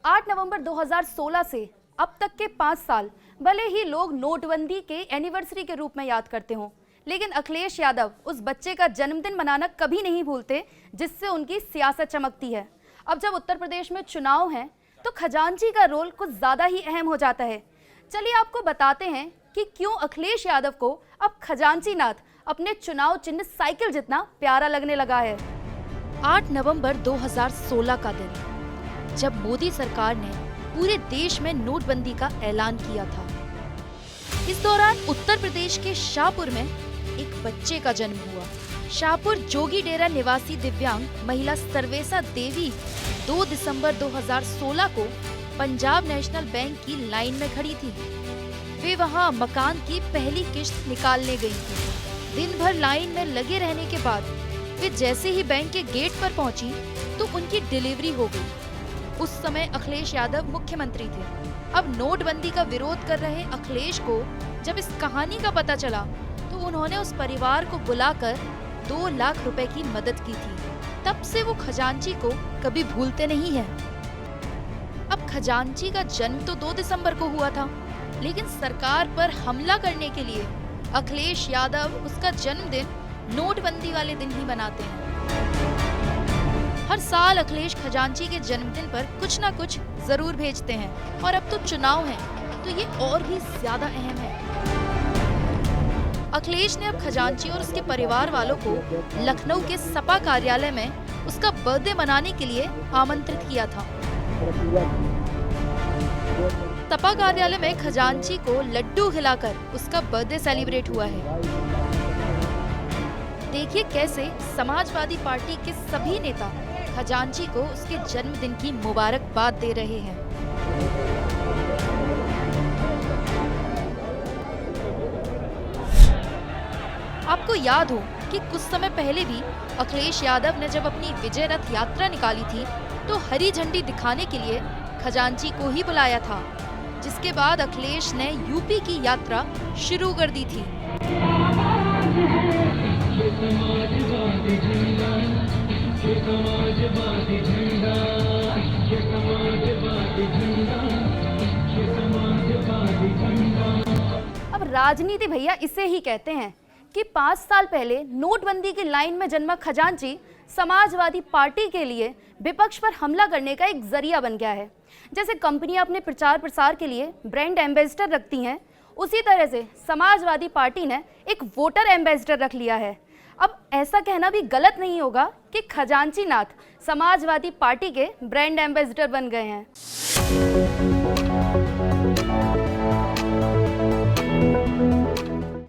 8 नवंबर 2016 से अब तक के 5 साल भले ही लोग नोटबंदी के एनिवर्सरी के रूप में याद करते हों, लेकिन अखिलेश यादव उस बच्चे का जन्मदिन मनाना कभी नहीं भूलते जिससे उनकी सियासत चमकती है। अब जब उत्तर प्रदेश में चुनाव हैं तो खजांची का रोल कुछ ज़्यादा ही अहम हो जाता है। चलिए आपको बताते हैं कि क्यों अखिलेश यादव को अब खजांची नाथ अपने चुनाव चिन्ह साइकिल जितना प्यारा लगने लगा है। 8 नवंबर 2016 का दिन, जब मोदी सरकार ने पूरे देश में नोटबंदी का ऐलान किया था। इस दौरान उत्तर प्रदेश के शाहपुर में एक बच्चे का जन्म हुआ। शाहपुर जोगी डेरा निवासी दिव्यांग महिला सर्वेसा देवी 2 दिसंबर 2016 को पंजाब नेशनल बैंक की लाइन में खड़ी थी। वे वहां मकान की पहली किश्त निकालने गई थी। दिन भर लाइन में लगे रहने के बाद वे जैसे ही बैंक के गेट पर पहुंची तो उनकी डिलीवरी हो गई। उस समय अखिलेश यादव मुख्यमंत्री थे। अब नोटबंदी का विरोध कर रहे अखिलेश को जब इस कहानी का पता चला तो उन्होंने उस परिवार को बुलाकर 2 लाख रुपए की मदद की थी। तब से वो खजांची को कभी भूलते नहीं हैं। अब खजांची का जन्म तो 2 दिसंबर को हुआ था, लेकिन सरकार पर हमला करने के लिए अखिलेश यादव उसका जन्मदिन नोटबंदी वाले दिन ही मनाते हैं। हर साल अखिलेश खजांची के जन्मदिन पर कुछ ना कुछ जरूर भेजते हैं, और अब तो चुनाव है तो ये और भी ज्यादा अहम है। अखिलेश ने अब खजांची और उसके परिवार वालों को लखनऊ के सपा कार्यालय में उसका बर्थडे मनाने के लिए आमंत्रित किया था। सपा कार्यालय में खजांची को लड्डू खिलाकर उसका बर्थडे सेलिब्रेट हुआ है। देखिए कैसे समाजवादी पार्टी के सभी नेता खजांची को उसके जन्मदिन की मुबारकबाद दे रहे हैं। आपको याद हो कि कुछ समय पहले भी अखिलेश यादव ने जब अपनी विजय रथ यात्रा निकाली थी तो हरी झंडी दिखाने के लिए खजांची को ही बुलाया था, जिसके बाद अखिलेश ने यूपी की यात्रा शुरू कर दी थी। अब राजनीति भैया इसे ही कहते हैं कि 5 साल पहले नोटबंदी की लाइन में जन्मा खजांची समाजवादी पार्टी के लिए विपक्ष पर हमला करने का एक जरिया बन गया है। जैसे कंपनियां अपने प्रचार प्रसार के लिए ब्रांड एम्बेसडर रखती हैं, उसी तरह से समाजवादी पार्टी ने एक वोटर एम्बेसडर रख लिया है। अब ऐसा कहना भी गलत नहीं होगा कि खजांची नाथ समाजवादी पार्टी के ब्रांड एम्बेसडर बन गए हैं।